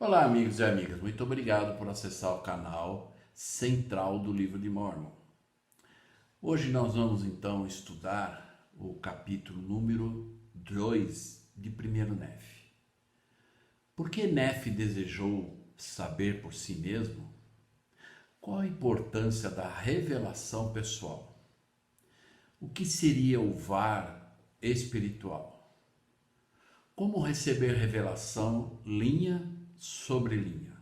Olá, amigos e amigas, muito obrigado por acessar o canal central do Livro de Mórmon. Hoje nós vamos então estudar o capítulo número 2 de Primeiro Nefe. Por que Nefe desejou saber por si mesmo? Qual a importância da revelação pessoal? O que seria o VAR espiritual? Como receber revelação linha sobre linha?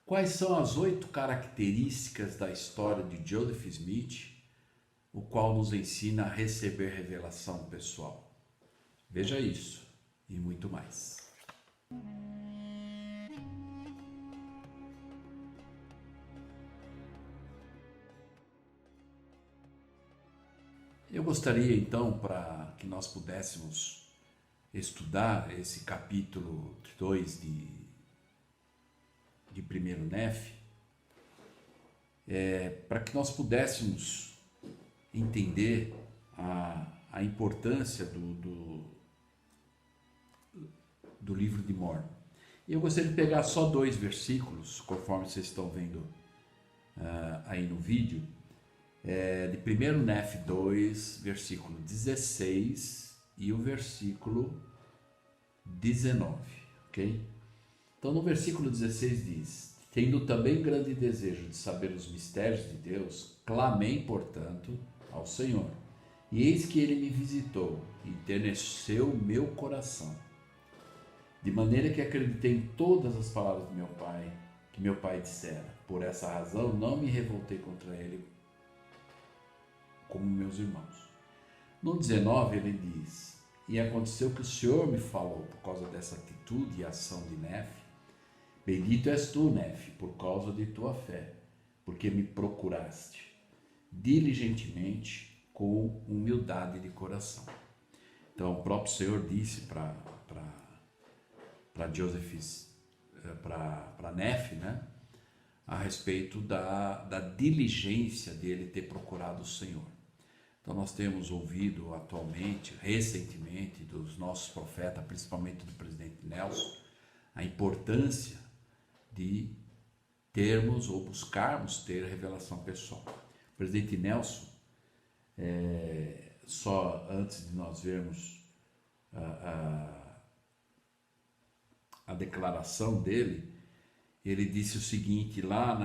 Quais são as 8 características da história de Joseph Smith, o qual nos ensina a receber revelação pessoal? Veja isso e muito mais. Eu gostaria então, para que nós pudéssemos estudar esse capítulo 2 de Primeiro Nefe, para que nós pudéssemos entender a importância do livro de Mórmon. Eu gostaria de pegar só 2 versículos, conforme vocês estão vendo aí no vídeo, de 1 Nefe 2, versículo 16 e o versículo 19, ok? Então no versículo 16 diz: tendo também grande desejo de saber os mistérios de Deus, clamei, portanto, ao Senhor. E eis que ele me visitou e enterneceu meu coração, de maneira que acreditei em todas as palavras de meu pai, que meu pai dissera. Por essa razão não me revoltei contra ele como meus irmãos. No 19 ele diz: e aconteceu que o Senhor me falou por causa dessa atitude e ação de Nefe. Bendito és tu, Nefe, por causa de tua fé, porque me procuraste diligentemente com humildade de coração. Então o próprio Senhor disse para Joseph, para Nefe, né, a respeito da diligência dele ter procurado o Senhor. Então nós temos ouvido atualmente, recentemente, dos nossos profetas, principalmente do presidente Nelson, a importância de termos ou buscarmos ter revelação pessoal. O presidente Nelson, só antes de nós vermos a declaração dele, ele disse o seguinte, lá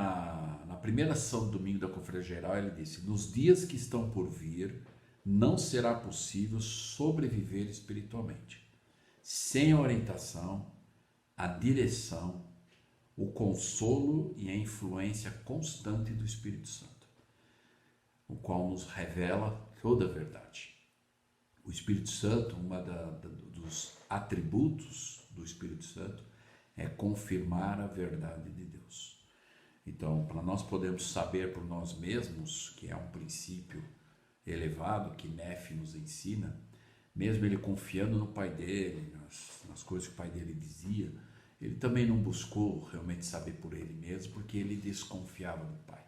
na primeira sessão do domingo da Conferência Geral, ele disse: nos dias que estão por vir, não será possível sobreviver espiritualmente, sem a orientação, a direção, o consolo e a influência constante do Espírito Santo, o qual nos revela toda a verdade. O Espírito Santo, dos atributos do Espírito Santo, é confirmar a verdade de Deus. Então, para nós podermos saber por nós mesmos, que é um princípio elevado que Nefe nos ensina, mesmo ele confiando no pai dele, nas coisas que o pai dele dizia, ele também não buscou realmente saber por ele mesmo, porque ele desconfiava do pai.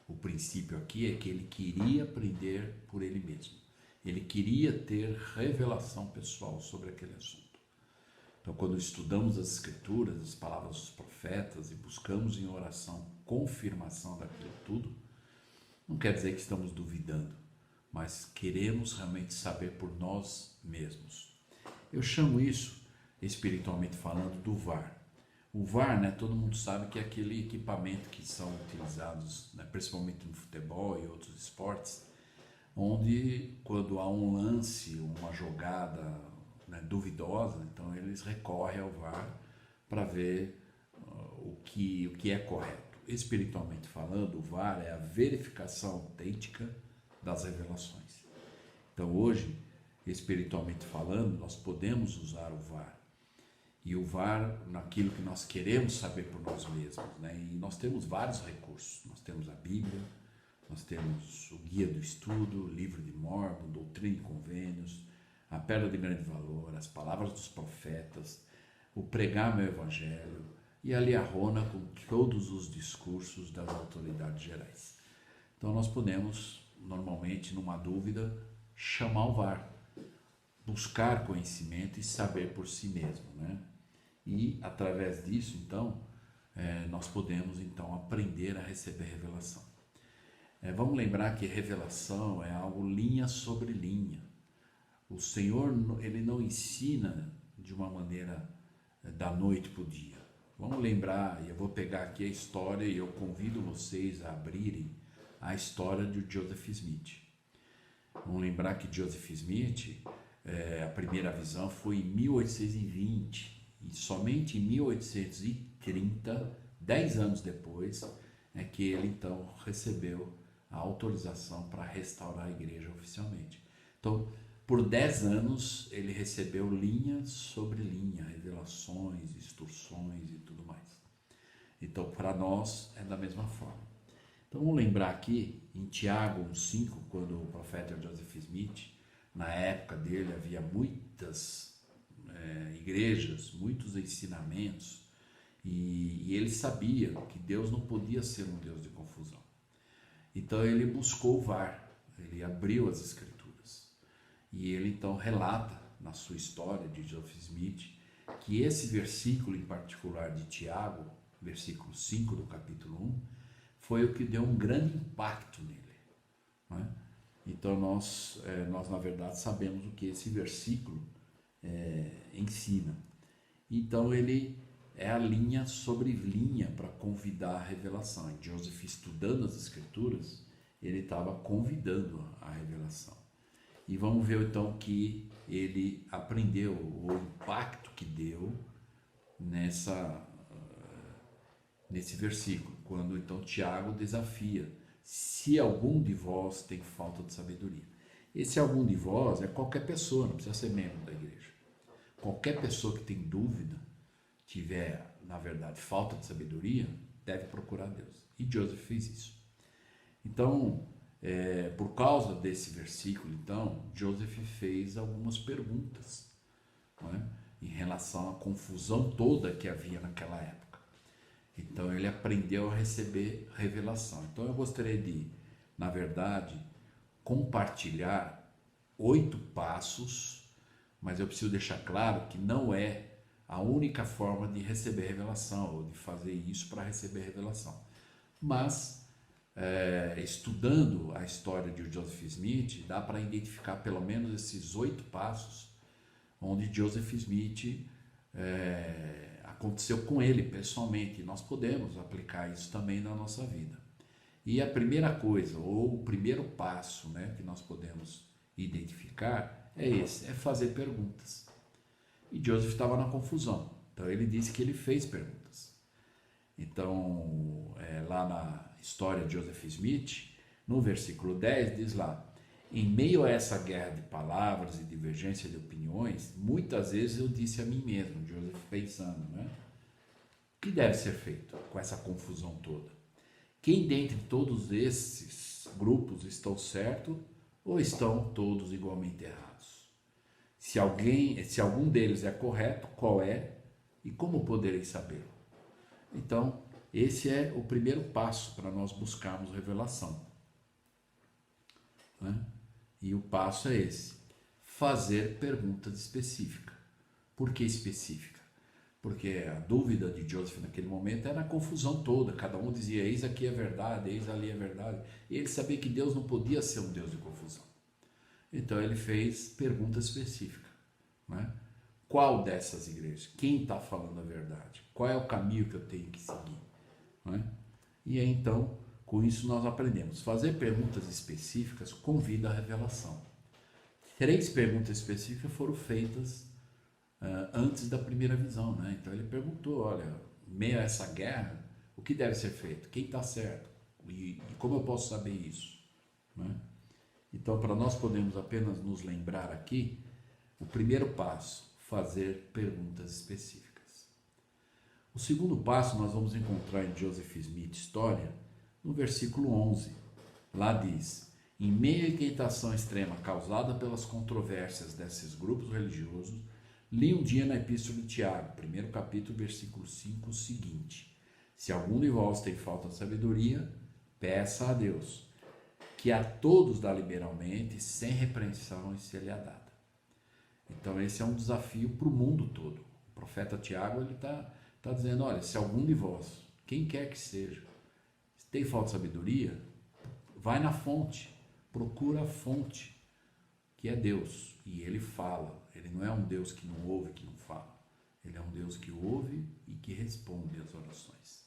O princípio aqui é que ele queria aprender por ele mesmo. Ele queria ter revelação pessoal sobre aquele assunto. Então, quando estudamos as Escrituras, as palavras dos profetas e buscamos em oração confirmação daquilo tudo, não quer dizer que estamos duvidando, mas queremos realmente saber por nós mesmos. Eu chamo isso, espiritualmente falando, do VAR. O VAR, né, todo mundo sabe que é aquele equipamento que são utilizados, né, principalmente no futebol e outros esportes, onde quando há um lance, uma jogada, né, duvidosa, então eles recorrem ao VAR para ver o que é correto. Espiritualmente falando, o VAR é a verificação autêntica das revelações. Então hoje, espiritualmente falando, nós podemos usar o VAR. E o VAR naquilo que nós queremos saber por nós mesmos, né? E nós temos vários recursos. Nós temos a Bíblia, nós temos o Guia do Estudo, o Livro de Mórmon, Doutrina e Convênios, a Pérola de Grande Valor, as Palavras dos Profetas, o Pregar Meu Evangelho e a Liahona com todos os discursos das autoridades gerais. Então nós podemos, normalmente, numa dúvida, chamar o VAR, buscar conhecimento e saber por si mesmo, né? E através disso, então, nós podemos então aprender a receber revelação. Vamos lembrar que revelação é algo linha sobre linha. O Senhor, ele não ensina de uma maneira da noite para o dia. Vamos lembrar, e eu vou pegar aqui a história e eu convido vocês a abrirem a história de Joseph Smith. Vamos lembrar que Joseph Smith, a primeira visão foi em 1820 e somente em 1830, 10 anos depois, é que ele então recebeu a autorização para restaurar a igreja oficialmente. Então, por 10 anos, ele recebeu linha sobre linha, revelações, instruções e tudo mais. Então, para nós, é da mesma forma. Então, vamos lembrar aqui, em Tiago 1,5, quando o profeta Joseph Smith, na época dele, havia muitas igrejas, muitos ensinamentos, e ele sabia que Deus não podia ser um Deus de confusão. Então, ele buscou o VAR, ele abriu as Escrituras. E ele então relata na sua história de Joseph Smith que esse versículo em particular de Tiago, versículo 5 do capítulo 1, foi o que deu um grande impacto nele. Não é? Então nós na verdade sabemos o que esse versículo ensina. Então ele é a linha sobre linha para convidar a revelação. E Joseph, estudando as Escrituras, ele estava convidando a revelação. E vamos ver então que ele aprendeu o impacto que deu nesse versículo, quando então Tiago desafia: se algum de vós tem falta de sabedoria. Esse algum de vós é qualquer pessoa, não precisa ser membro da igreja. Qualquer pessoa que tem dúvida, tiver, na verdade, falta de sabedoria, deve procurar Deus. E Joseph fez isso. Então, por causa desse versículo, então, Joseph fez algumas perguntas, não é? Em relação à confusão toda que havia naquela época. Então, ele aprendeu a receber revelação. Então, eu gostaria de, na verdade, compartilhar 8 passos, mas eu preciso deixar claro que não é a única forma de receber revelação, ou de fazer isso para receber revelação. Mas estudando a história de Joseph Smith, dá para identificar pelo menos esses 8 passos onde Joseph Smith aconteceu com ele pessoalmente. E nós podemos aplicar isso também na nossa vida. E a primeira coisa, ou o primeiro passo, né, que nós podemos identificar é esse, é fazer perguntas. E Joseph estava na confusão, então ele disse que ele fez perguntas. Então, lá na história de Joseph Smith, no versículo 10, diz lá: em meio a essa guerra de palavras e divergência de opiniões, muitas vezes eu disse a mim mesmo, Joseph pensando, né? O que deve ser feito com essa confusão toda? Quem dentre todos esses grupos estão certo ou estão todos igualmente errados? Se algum deles é correto, qual é e como poderei sabê-lo? Então, esse é o primeiro passo para nós buscarmos revelação, né? E o passo é esse: fazer perguntas específicas. Por que específica? Porque a dúvida de Joseph naquele momento era a confusão toda. Cada um dizia: eis aqui é verdade, eis ali é verdade. E ele sabia que Deus não podia ser um Deus de confusão. Então ele fez perguntas específicas, né? Qual dessas igrejas? Quem está falando a verdade? Qual é o caminho que eu tenho que seguir? Né? E aí, então, com isso nós aprendemos. Fazer perguntas específicas convida à revelação. 3 perguntas específicas foram feitas antes da primeira visão, né? Então ele perguntou: olha, em meio a essa guerra, o que deve ser feito? Quem está certo? E como eu posso saber isso? Né? Então, para nós podermos apenas nos lembrar aqui, o primeiro passo: fazer perguntas específicas. O segundo passo nós vamos encontrar em Joseph Smith História, no versículo 11. Lá diz: em meio à inquietação extrema causada pelas controvérsias desses grupos religiosos, li um dia na Epístola de Tiago, 1º capítulo, versículo 5, o seguinte: se algum de vós tem falta de sabedoria, peça a Deus, que a todos dá liberalmente, sem repreensão, e se lhe é dada. Então esse é um desafio para o mundo todo. profeta Tiago, ele tá dizendo, olha, se algum de vós, quem quer que seja, tem falta de sabedoria, vai na fonte, procura a fonte, que é Deus, e ele fala. Ele não é um Deus que não ouve, que não fala. Ele é um Deus que ouve e que responde às orações.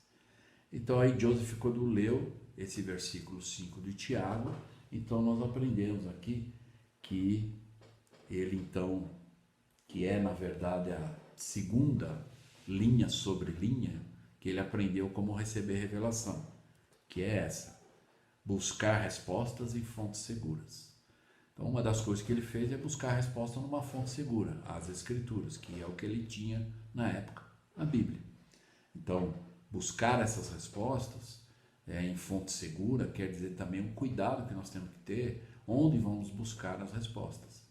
Então aí Joseph, quando leu esse versículo 5 de Tiago, então nós aprendemos aqui que ele então, que é na verdade a segunda linha sobre linha, que ele aprendeu como receber revelação, que é essa: buscar respostas em fontes seguras. Então, uma das coisas que ele fez é buscar a resposta numa fonte segura, as Escrituras, que é o que ele tinha na época, na Bíblia. Então, buscar essas respostas em fonte segura quer dizer também um cuidado que nós temos que ter onde vamos buscar as respostas.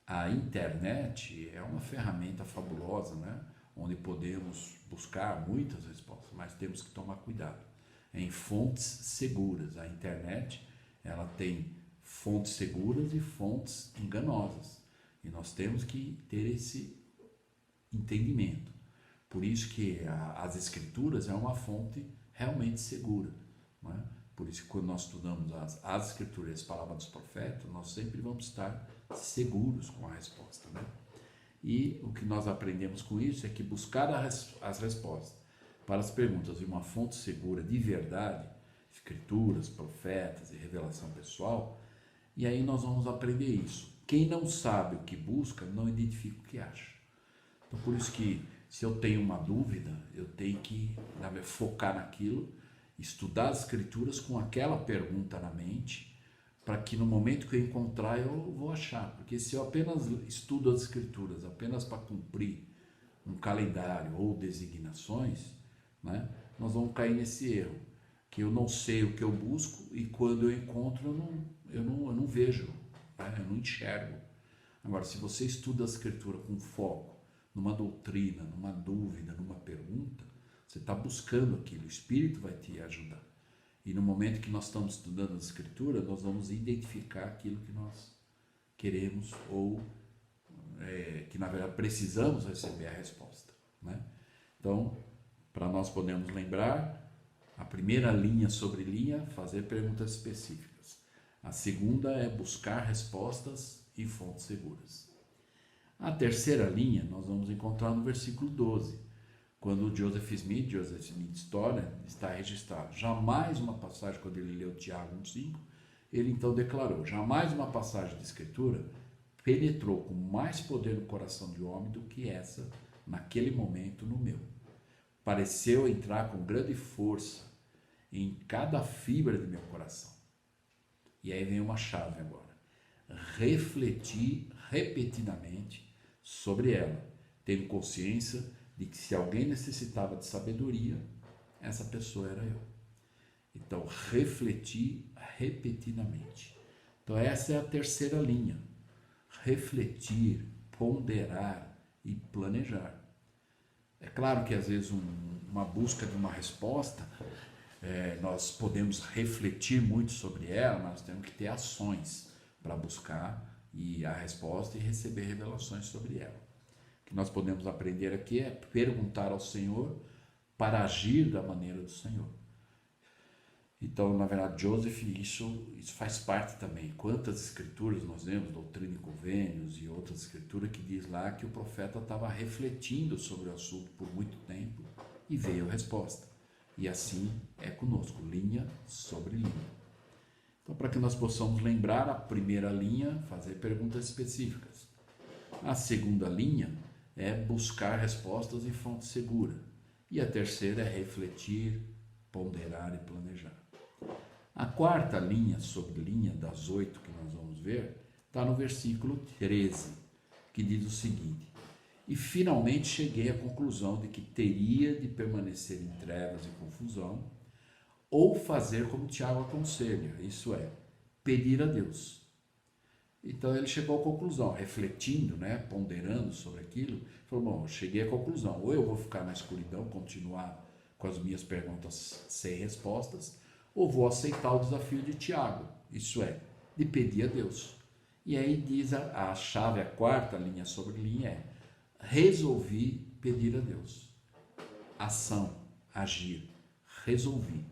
A internet é uma ferramenta fabulosa, né? Onde podemos buscar muitas respostas, mas temos que tomar cuidado em fontes seguras. A internet, ela tem fontes seguras e fontes enganosas, e nós temos que ter esse entendimento. Por isso que as Escrituras é uma fonte realmente segura, não é? Por isso que quando nós estudamos as Escrituras, as palavras dos profetas, nós sempre vamos estar seguros com a resposta, né? E o que nós aprendemos com isso é que buscar as respostas para as perguntas de uma fonte segura de verdade, Escrituras, profetas e revelação pessoal, e aí nós vamos aprender isso. Quem não sabe o que busca, não identifica o que acha. Então, por isso que, se eu tenho uma dúvida, eu tenho que focar naquilo, estudar as Escrituras com aquela pergunta na mente, para que no momento que eu encontrar, eu vou achar. Porque se eu apenas estudo as Escrituras, apenas para cumprir um calendário ou designações, né, nós vamos cair nesse erro, que eu não sei o que eu busco e quando eu encontro, eu não vejo, né? Eu não enxergo. Agora, se você estuda a Escritura com foco, numa doutrina, numa dúvida, numa pergunta, você está buscando aquilo, o Espírito vai te ajudar. E no momento que nós estamos estudando a Escritura, nós vamos identificar aquilo que nós queremos ou que na verdade precisamos receber a resposta, né? Então, para nós podermos lembrar, a primeira linha sobre linha, fazer perguntas específicas. A segunda é buscar respostas e fontes seguras. A terceira linha nós vamos encontrar no versículo 12, quando Joseph Smith História, está registrado. Jamais uma passagem, quando ele leu Tiago 1,5, ele então declarou: jamais uma passagem de Escritura penetrou com mais poder no coração de homem do que essa, naquele momento, no meu. Pareceu entrar com grande força em cada fibra de meu coração. E aí vem uma chave agora. Refletir repetidamente sobre ela, tendo consciência de que se alguém necessitava de sabedoria, essa pessoa era eu. Então, refletir repetidamente. Então, essa é a terceira linha. Refletir, ponderar e planejar. É claro que às vezes uma busca de uma resposta, nós podemos refletir muito sobre ela, mas nós temos que ter ações para buscar a resposta e receber revelações sobre ela. O que nós podemos aprender aqui é perguntar ao Senhor para agir da maneira do Senhor. Então, na verdade, Joseph, isso faz parte também. Quantas escrituras nós vemos, Doutrina e Convênios e outras escrituras, que diz lá que o profeta estava refletindo sobre o assunto por muito tempo e veio a resposta. E assim é conosco, linha sobre linha. Então, para que nós possamos lembrar, a primeira linha, fazer perguntas específicas. A segunda linha é buscar respostas em fonte segura. E a terceira é refletir, ponderar e planejar. A quarta linha sobre linha, das 8 que nós vamos ver, está no versículo 13, que diz o seguinte: e finalmente cheguei à conclusão de que teria de permanecer em trevas e confusão, ou fazer como Tiago aconselha, isso é, pedir a Deus. Então ele chegou à conclusão, refletindo, ponderando sobre aquilo, falou: bom, eu cheguei à conclusão, ou eu vou ficar na escuridão, continuar com as minhas perguntas sem respostas, ou vou aceitar o desafio de Tiago, isso é, de pedir a Deus. E aí diz a chave, a quarta linha sobre linha é: resolvi pedir a Deus. Ação, agir, resolvi.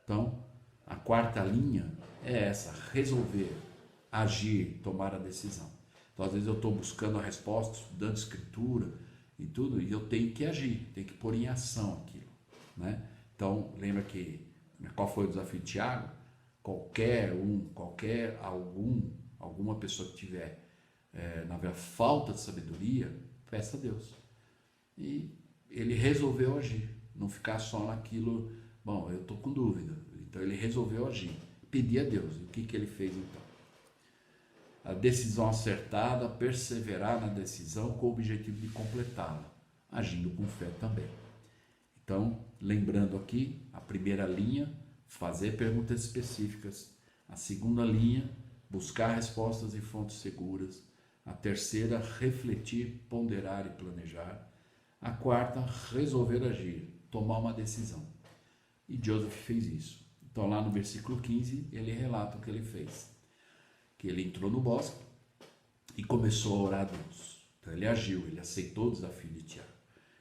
Então, a quarta linha é essa: resolver, agir, tomar a decisão. Então, às vezes eu estou buscando a resposta, estudando escritura e tudo, e eu tenho que agir, tenho que pôr em ação aquilo, né? Então, lembra que, qual foi o desafio de Tiago? Alguma pessoa que tiver na falta de sabedoria, peça a Deus. E ele resolveu agir, não ficar só naquilo, bom, eu estou com dúvida. Então ele resolveu agir, pedir a Deus. E o que ele fez então? A decisão acertada, perseverar na decisão com o objetivo de completá-la, agindo com fé também. Então, lembrando aqui, a primeira linha, fazer perguntas específicas. A segunda linha, buscar respostas em fontes seguras. A terceira, refletir, ponderar e planejar. A quarta, resolver agir, tomar uma decisão. E Joseph fez isso. Então lá no versículo 15, ele relata o que ele fez. Que ele entrou no bosque e começou a orar a Deus. Então ele agiu, ele aceitou o desafio de Tiago.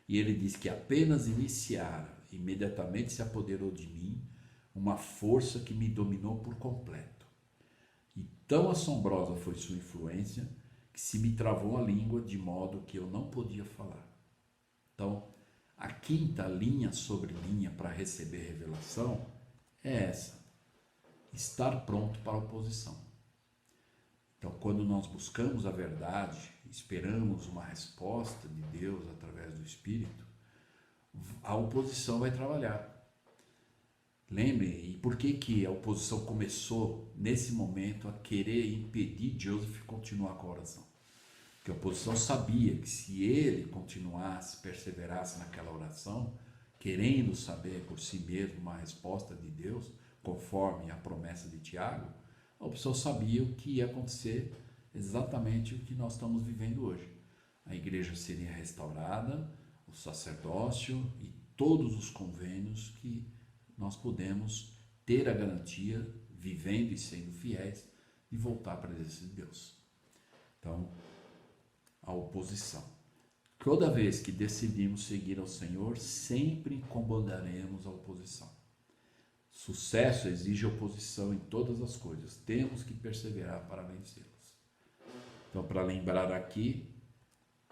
E ele diz que apenas iniciara, imediatamente se apoderou de mim uma força que me dominou por completo. E tão assombrosa foi sua influência que se me travou a língua de modo que eu não podia falar. Então, a quinta linha sobre linha para receber revelação é essa: estar pronto para a oposição. Então, quando nós buscamos a verdade, esperamos uma resposta de Deus através do Espírito, a oposição vai trabalhar. Lembre, e por que a oposição começou nesse momento a querer impedir Joseph continuar com a oração? Porque a oposição sabia que se ele continuasse, perseverasse naquela oração, querendo saber por si mesmo uma resposta de Deus, conforme a promessa de Tiago, a oposição sabia o que ia acontecer, exatamente o que nós estamos vivendo hoje. A igreja seria restaurada, o sacerdócio e todos os convênios que nós podemos ter a garantia, vivendo e sendo fiéis, de voltar à presença de Deus. Então, a oposição. Toda vez que decidimos seguir ao Senhor, sempre incomodaremos a oposição. Sucesso exige oposição em todas as coisas. Temos que perseverar para vencê-las. Então, para lembrar aqui,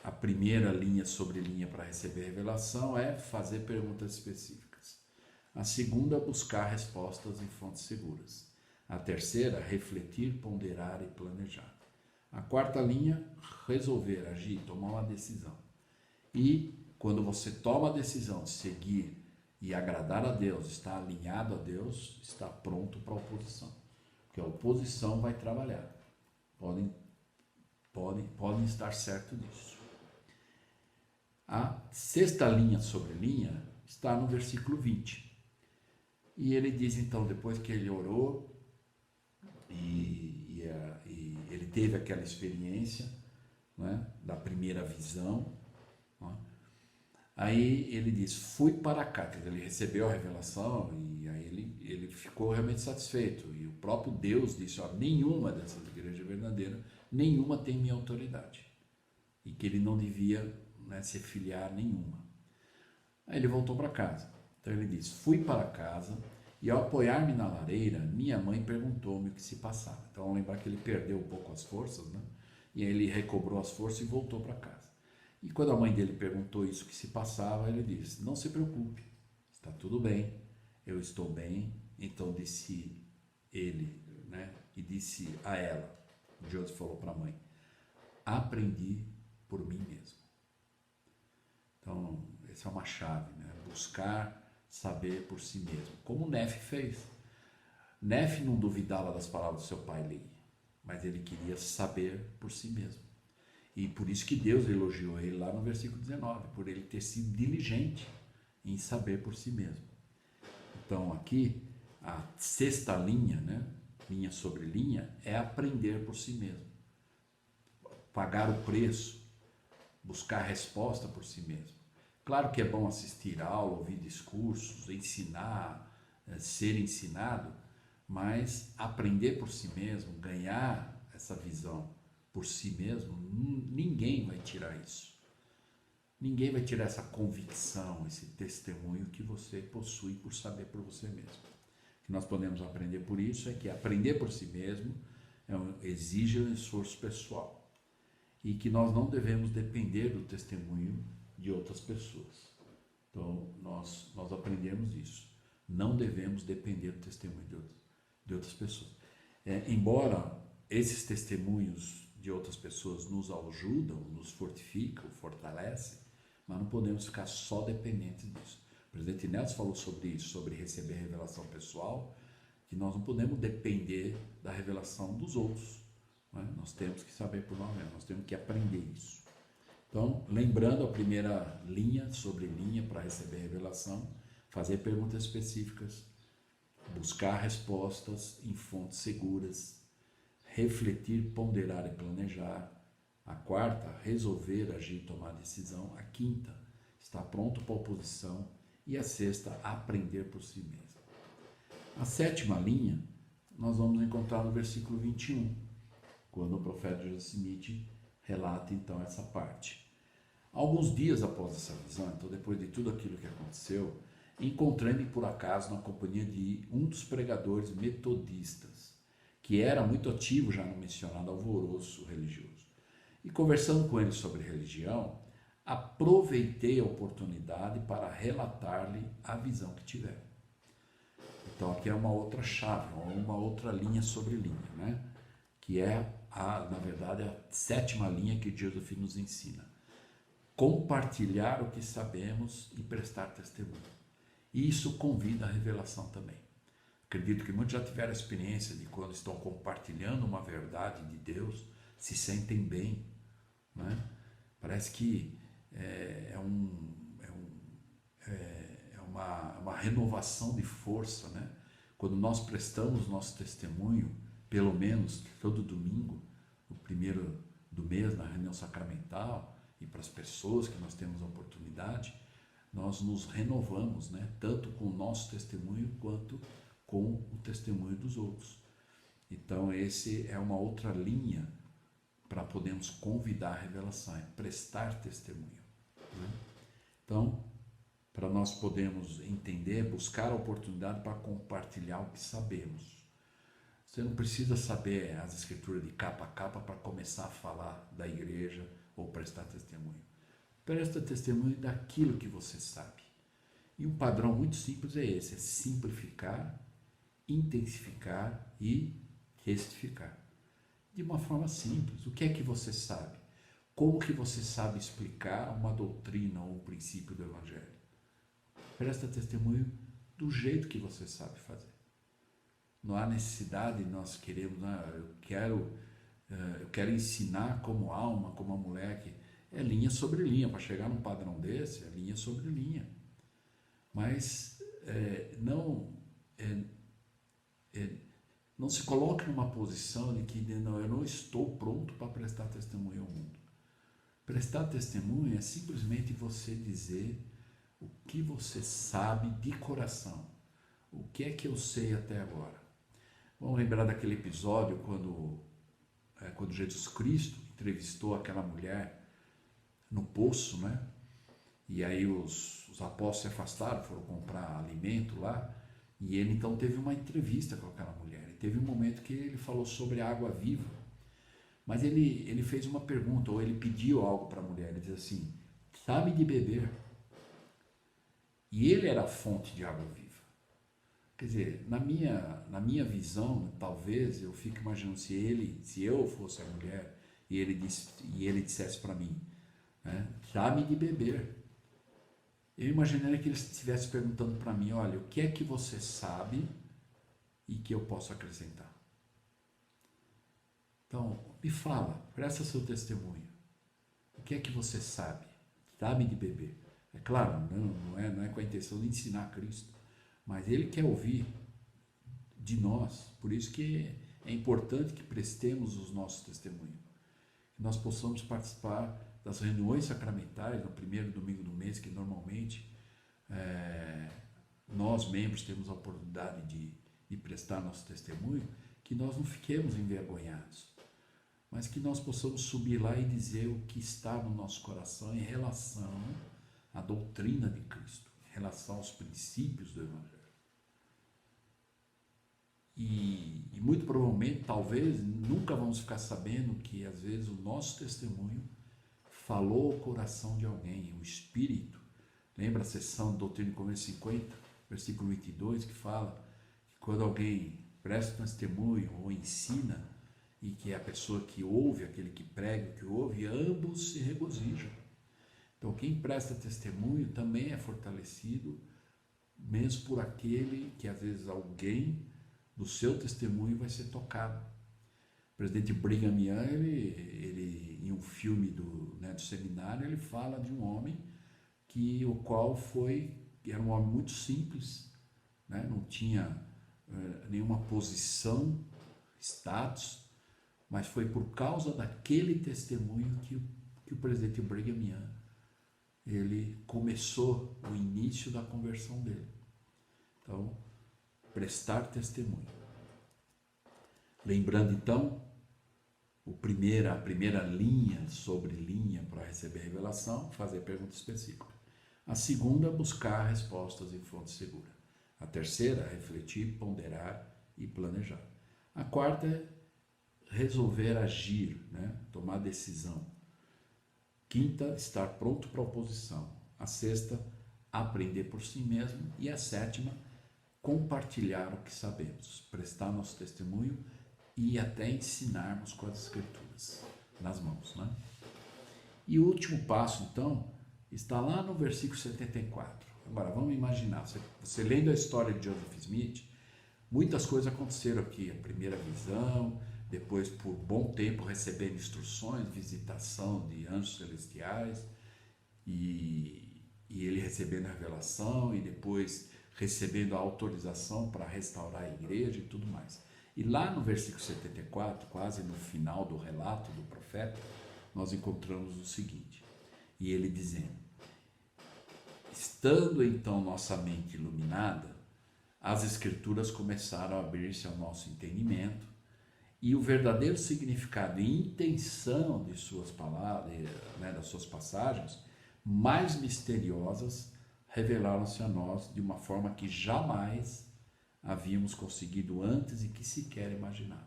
a primeira linha sobre linha para receber revelação é fazer perguntas específicas. A segunda, buscar respostas em fontes seguras. A terceira, refletir, ponderar e planejar. A quarta linha, resolver, agir, tomar uma decisão. E quando você toma a decisão de seguir e agradar a Deus, estar alinhado a Deus, está pronto para a oposição. Porque a oposição vai trabalhar. Podem estar certo disso. A sexta linha sobre linha está no versículo 20. E ele diz então, depois que ele orou e ele teve aquela experiência, né, da primeira visão, né, aí ele diz, fui para cá, quer dizer, ele recebeu a revelação e aí ele ficou realmente satisfeito. E o próprio Deus disse, nenhuma dessas igrejas verdadeiras, nenhuma tem minha autoridade. E que ele não devia, né, se filiar a nenhuma. Aí ele voltou para casa. Então ele diz, fui para casa e ao apoiar-me na lareira, minha mãe perguntou-me o que se passava. Então vamos lembrar que ele perdeu um pouco as forças, né? E aí ele recobrou as forças e voltou para casa. E quando a mãe dele perguntou isso que se passava, ele disse, não se preocupe, está tudo bem, eu estou bem. Então disse ele, né? E disse a ela, Joseph falou para a mãe, aprendi por mim mesmo. Então, essa é uma chave, né? Buscar saber por si mesmo, como Nefe fez. Nefe não duvidava das palavras do seu pai Li, mas ele queria saber por si mesmo. E por isso que Deus elogiou ele lá no versículo 19, por ele ter sido diligente em saber por si mesmo. Então aqui, a sexta linha, né? Linha sobre linha, é aprender por si mesmo. Pagar o preço, buscar resposta por si mesmo. Claro que é bom assistir aula, ouvir discursos, ensinar, ser ensinado, mas aprender por si mesmo, ganhar essa visão por si mesmo, ninguém vai tirar isso. ninguém vai tirar essa convicção, esse testemunho que você possui por saber por você mesmo. O que nós podemos aprender por isso é que aprender por si mesmo exige um esforço pessoal e que nós não devemos depender do testemunho de outras pessoas. Então, nós aprendemos isso. Não devemos depender do testemunho de outras pessoas. Embora esses testemunhos de outras pessoas nos ajudam, nos fortificam, fortalecem, mas não podemos ficar só dependentes disso. O presidente Nelson falou sobre isso, sobre receber revelação pessoal, que nós não podemos depender da revelação dos outros. Né? Nós temos que saber por nós mesmos, nós temos que aprender isso. Então, lembrando a primeira linha, sobre linha para receber revelação, fazer perguntas específicas, buscar respostas em fontes seguras, refletir, ponderar e planejar. A quarta, resolver, agir e tomar decisão. A quinta, estar pronto para a oposição. E a sexta, aprender por si mesmo. A sétima linha, nós vamos encontrar no versículo 21, quando o profeta Joseph Smith relata então essa parte. Alguns dias após essa visão, então depois de tudo aquilo que aconteceu, encontrei-me por acaso na companhia de um dos pregadores metodistas, que era muito ativo já no mencionado alvoroço religioso. E conversando com ele sobre religião, aproveitei a oportunidade para relatar-lhe a visão que tiveram. Então aqui é uma outra chave, uma outra linha sobre linha, né? Que é, na verdade, a sétima linha que Joseph nos ensina. Compartilhar o que sabemos e prestar testemunho. E isso convida a revelação também. Acredito que muitos já tiveram a experiência de quando estão compartilhando uma verdade de Deus, se sentem bem, né? Parece que é uma renovação de força, né? Quando nós prestamos nosso testemunho, pelo menos todo domingo, no primeiro do mês, na reunião sacramental, e para as pessoas que nós temos a oportunidade, nós nos renovamos, né? Tanto com o nosso testemunho quanto com o testemunho dos outros. Então, esse é uma outra linha para podermos convidar a revelação, é prestar testemunho, né? Então, para nós podermos entender, buscar a oportunidade para compartilhar o que sabemos. Você não precisa saber as escrituras de capa a capa para começar a falar da igreja ou prestar testemunho. Presta testemunho daquilo que você sabe. E um padrão muito simples é esse, é simplificar, intensificar e testificar. De uma forma simples. O que é que você sabe? Como que você sabe explicar uma doutrina ou um princípio do Evangelho? Presta testemunho do jeito que você sabe fazer. Não há necessidade de nós queremos, eu quero ensinar como alma, como a mulher que é linha sobre linha. Para chegar num padrão desse, é linha sobre linha. Mas não se coloque numa posição de que não, eu não estou pronto para prestar testemunho ao mundo. Prestar testemunho é simplesmente você dizer o que você sabe de coração. O que é que eu sei até agora? Vamos lembrar daquele episódio quando Jesus Cristo entrevistou aquela mulher no poço, né? E aí os apóstolos se afastaram, foram comprar alimento lá, e ele então teve uma entrevista com aquela mulher. E teve um momento que ele falou sobre a água viva, mas ele fez uma pergunta, ou ele pediu algo para a mulher. Ele diz assim: dá-me de beber. E ele era a fonte de água viva. Quer dizer, na minha visão, talvez eu fique imaginando se eu fosse a mulher e ele dissesse para mim, né, dá-me de beber. Eu imaginaria que ele estivesse perguntando para mim: olha, o que é que você sabe e que eu posso acrescentar? Então, me fala, presta seu testemunho. O que é que você sabe? Dá-me de beber. É claro, não é com a intenção de ensinar Cristo, mas Ele quer ouvir de nós. Por isso que é importante que prestemos os nossos testemunhos, que nós possamos participar das reuniões sacramentais no primeiro domingo do mês, que normalmente nós membros temos a oportunidade de prestar nosso testemunho, que nós não fiquemos envergonhados, mas que nós possamos subir lá e dizer o que está no nosso coração em relação à doutrina de Cristo, em relação aos princípios do Evangelho. E muito provavelmente, talvez, nunca vamos ficar sabendo que às vezes o nosso testemunho falou ao coração de alguém, o Espírito. Lembra a sessão Doutrina e Convênio 50, versículo 22, que fala que quando alguém presta um testemunho ou ensina, e que é a pessoa que ouve, aquele que prega, que ouve, ambos se regozijam. Então, quem presta testemunho também é fortalecido, mesmo por aquele que, às vezes, alguém do seu testemunho vai ser tocado. O presidente Brigham Young, ele em um filme do seminário, ele fala de um homem o qual era um homem muito simples, né? Não tinha nenhuma posição, status, mas foi por causa daquele testemunho que o presidente Brigham Young, ele começou o início da conversão dele. Então, prestar testemunho. Lembrando então, a primeira linha sobre linha para receber revelação, fazer pergunta específica. A segunda, buscar respostas em fonte segura. A terceira, refletir, ponderar e planejar. A quarta é resolver agir, né? Tomar decisão. Quinta, estar pronto para a oposição. A sexta, aprender por si mesmo. E a sétima, compartilhar o que sabemos, prestar nosso testemunho e até ensinarmos com as Escrituras nas mãos, né? E o último passo, então, está lá no versículo 74. Agora, vamos imaginar, você lendo a história de Joseph Smith, muitas coisas aconteceram aqui. A primeira visão, depois, por bom tempo, recebendo instruções, visitação de anjos celestiais, e ele recebendo a revelação, e depois recebendo a autorização para restaurar a igreja e tudo mais. E lá no versículo 74, quase no final do relato do profeta, nós encontramos o seguinte, e ele dizendo: estando então nossa mente iluminada, as Escrituras começaram a abrir-se ao nosso entendimento, e o verdadeiro significado e intenção de suas palavras, né, das suas passagens, mais misteriosas, revelaram-se a nós de uma forma que jamais havíamos conseguido antes e que sequer imaginávamos.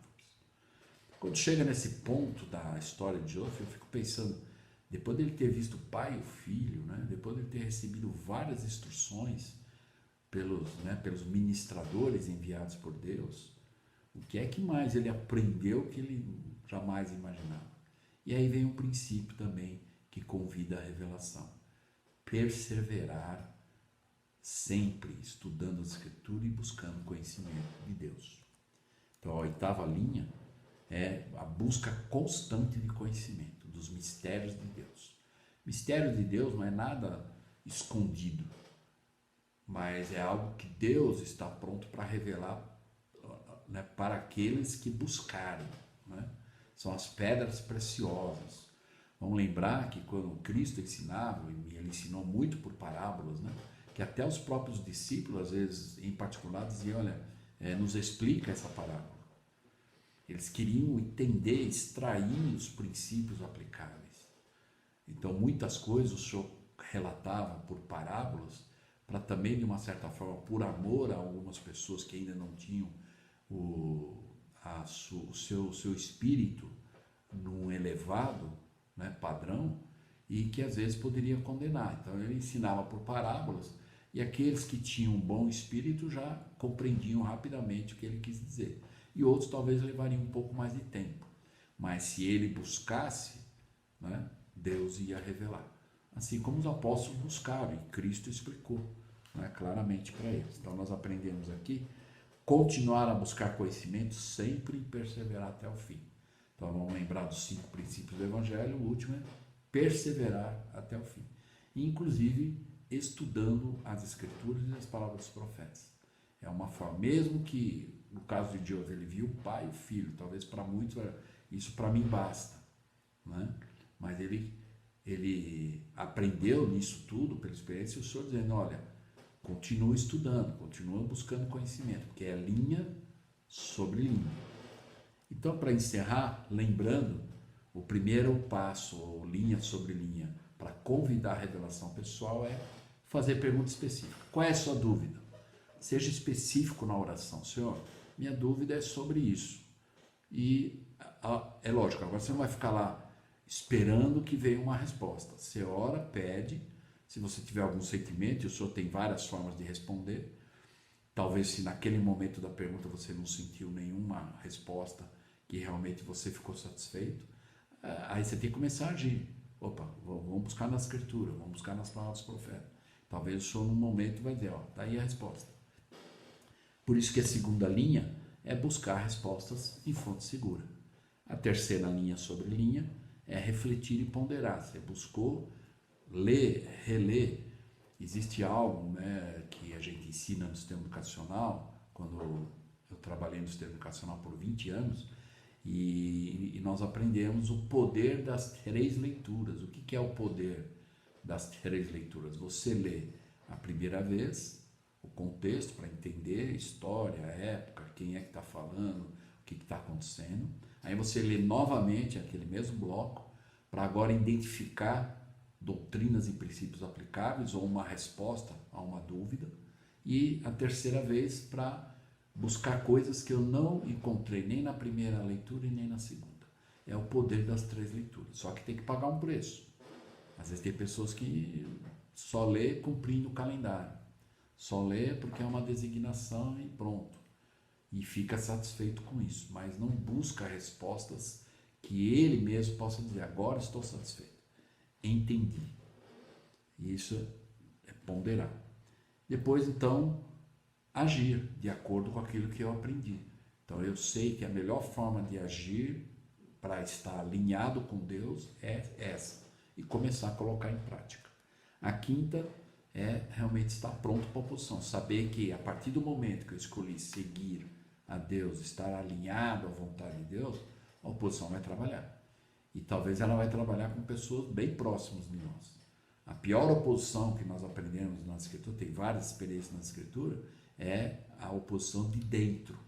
Quando chega nesse ponto da história de Joseph, eu fico pensando, depois dele ter visto o pai e o filho, né, depois dele ter recebido várias instruções pelos ministradores enviados por Deus, o que é que mais ele aprendeu que ele jamais imaginava? E aí vem um princípio também que convida à revelação. Perseverar sempre estudando a Escritura e buscando conhecimento de Deus. Então, a oitava linha é a busca constante de conhecimento dos mistérios de Deus. Mistério de Deus não é nada escondido, mas é algo que Deus está pronto para revelar, né, para aqueles que buscarem, né? São as pedras preciosas. Vamos lembrar que quando Cristo ensinava, e ele ensinou muito por parábolas, né, que até os próprios discípulos, às vezes, em particular, diziam, olha, nos explica essa parábola. Eles queriam entender, extrair os princípios aplicáveis. Então, muitas coisas o Senhor relatava por parábolas, para também, de uma certa forma, por amor a algumas pessoas que ainda não tinham o seu espírito num elevado, né, padrão, e que às vezes poderia condenar. Então ele ensinava por parábolas, e aqueles que tinham um bom espírito já compreendiam rapidamente o que ele quis dizer. E outros talvez levariam um pouco mais de tempo. Mas se ele buscasse, né, Deus ia revelar. Assim como os apóstolos buscaram, e Cristo explicou, né, claramente para eles. Então nós aprendemos aqui, continuar a buscar conhecimento sempre e perseverar até o fim. Então vamos lembrar dos 5 princípios do Evangelho. O último é perseverar até o fim. Inclusive estudando as Escrituras e as palavras dos profetas. É uma forma, mesmo que no caso de Deus ele viu o pai e o filho, talvez para muitos isso para mim basta, né? Mas ele aprendeu nisso tudo pela experiência, e o Senhor dizendo, olha, continua estudando, continua buscando conhecimento, porque é linha sobre linha. Então, para encerrar, lembrando o primeiro passo, ou linha sobre linha, para convidar a revelação pessoal é fazer pergunta específica. Qual é a sua dúvida? Seja específico na oração. Senhor, minha dúvida é sobre isso. E é lógico, agora você não vai ficar lá esperando que venha uma resposta. Você ora, pede. Se você tiver algum sentimento, e o Senhor tem várias formas de responder. Talvez se naquele momento da pergunta você não sentiu nenhuma resposta que realmente você ficou satisfeito, aí você tem que começar a agir. Opa, vamos buscar na escritura, vamos buscar nas palavras do profeta. Talvez o Senhor num momento vai dizer, ó, tá aí a resposta. Por isso que a segunda linha é buscar respostas em fonte segura. A terceira linha sobre linha é refletir e ponderar. Você buscou, ler, reler. Existe algo, né, que a gente ensina no sistema educacional, quando eu trabalhei no sistema educacional por 20 anos, e nós aprendemos o poder das 3 leituras. O que é o poder das 3 leituras? Você lê a primeira vez, o contexto para entender a história, a época, quem é que está falando, o que está acontecendo. Aí você lê novamente aquele mesmo bloco para agora identificar doutrinas e princípios aplicáveis ou uma resposta a uma dúvida. E a terceira vez para buscar coisas que eu não encontrei nem na primeira leitura e nem na segunda. É o poder das 3 leituras. Só que tem que pagar um preço. Às vezes tem pessoas que só lê cumprindo o calendário. Só lê porque é uma designação e pronto. E fica satisfeito com isso. Mas não busca respostas que ele mesmo possa dizer, agora estou satisfeito. Entendi. Isso é ponderar. Depois, então, agir de acordo com aquilo que eu aprendi. Então, eu sei que a melhor forma de agir para estar alinhado com Deus é essa. E começar a colocar em prática. A quinta é realmente estar pronto para a oposição. Saber que a partir do momento que eu escolhi seguir a Deus, estar alinhado à vontade de Deus, a oposição vai trabalhar. E talvez ela vai trabalhar com pessoas bem próximas de nós. A pior oposição que nós aprendemos na Escritura, tem várias experiências na Escritura, é a oposição de dentro.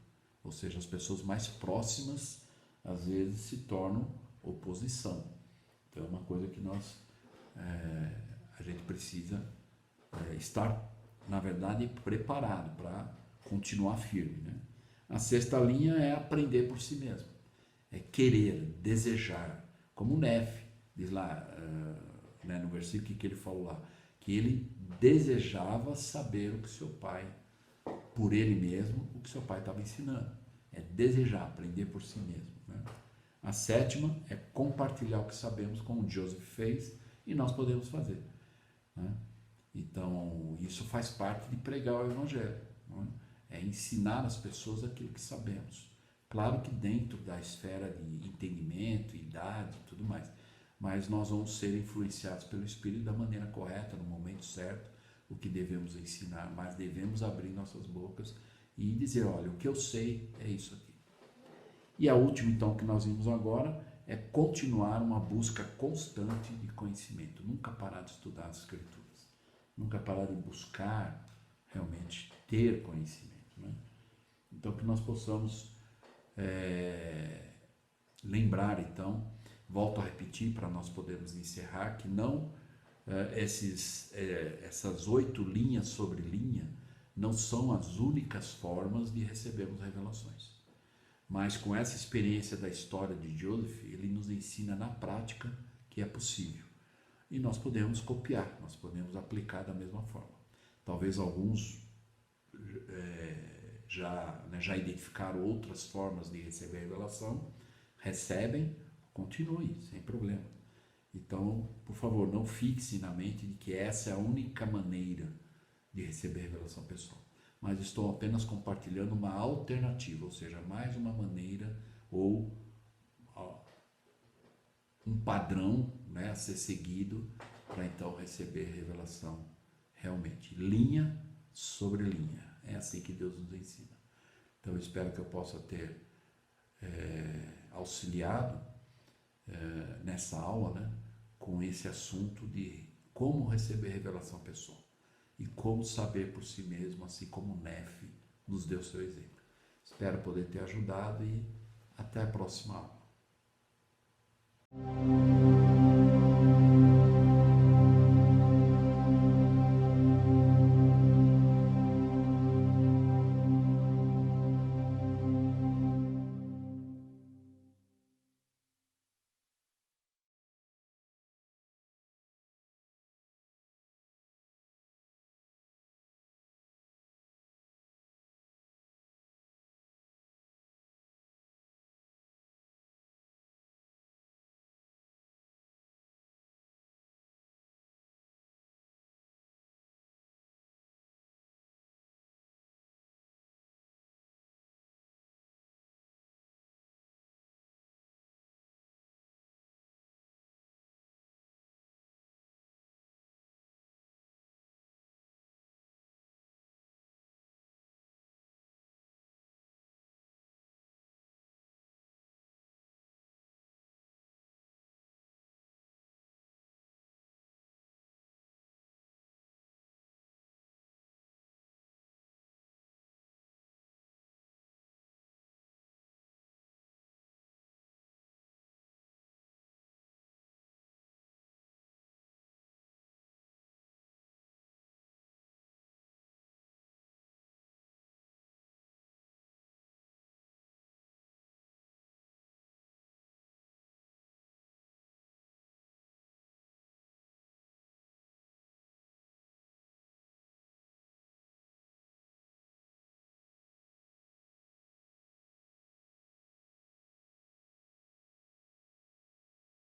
Ou seja, as pessoas mais próximas, às vezes, se tornam oposição. Então é uma coisa que a gente precisa estar, na verdade, preparado para continuar firme. Né? A sexta linha é aprender por si mesmo. É querer, desejar. Como o Nefe diz lá, né, no versículo que ele falou lá, que ele desejava saber o que seu pai, por ele mesmo, o que seu pai estava ensinando. É desejar, aprender por si mesmo. Né? A sétima é compartilhar o que sabemos, como Joseph fez, e nós podemos fazer. Né? Então, isso faz parte de pregar o Evangelho. Né? É ensinar as pessoas aquilo que sabemos. Claro que dentro da esfera de entendimento, idade e tudo mais, mas nós vamos ser influenciados pelo Espírito da maneira correta, no momento certo, o que devemos ensinar, mas devemos abrir nossas bocas e dizer, olha, o que eu sei é isso aqui. E a última, então, que nós vimos agora, é continuar uma busca constante de conhecimento, nunca parar de estudar as Escrituras, nunca parar de buscar realmente ter conhecimento. Né? Então, que nós possamos lembrar, então, volto a repetir para nós podermos encerrar, que não essas 8 linhas sobre linha não são as únicas formas de recebermos revelações. Mas com essa experiência da história de Joseph, ele nos ensina na prática que é possível. E nós podemos copiar, nós podemos aplicar da mesma forma. Talvez alguns já identificaram outras formas de receber a revelação, recebem, continue, sem problema. Então, por favor, não fixe na mente de que essa é a única maneira de receber revelação pessoal. Mas estou apenas compartilhando uma alternativa, ou seja, mais uma maneira ou um padrão, né, a ser seguido para então receber revelação realmente. Linha sobre linha. É assim que Deus nos ensina. Então, eu espero que eu possa ter auxiliado nessa aula, né, com esse assunto de como receber revelação pessoal e como saber por si mesmo, assim como Nefe nos deu seu exemplo. Espero poder ter ajudado e até a próxima aula.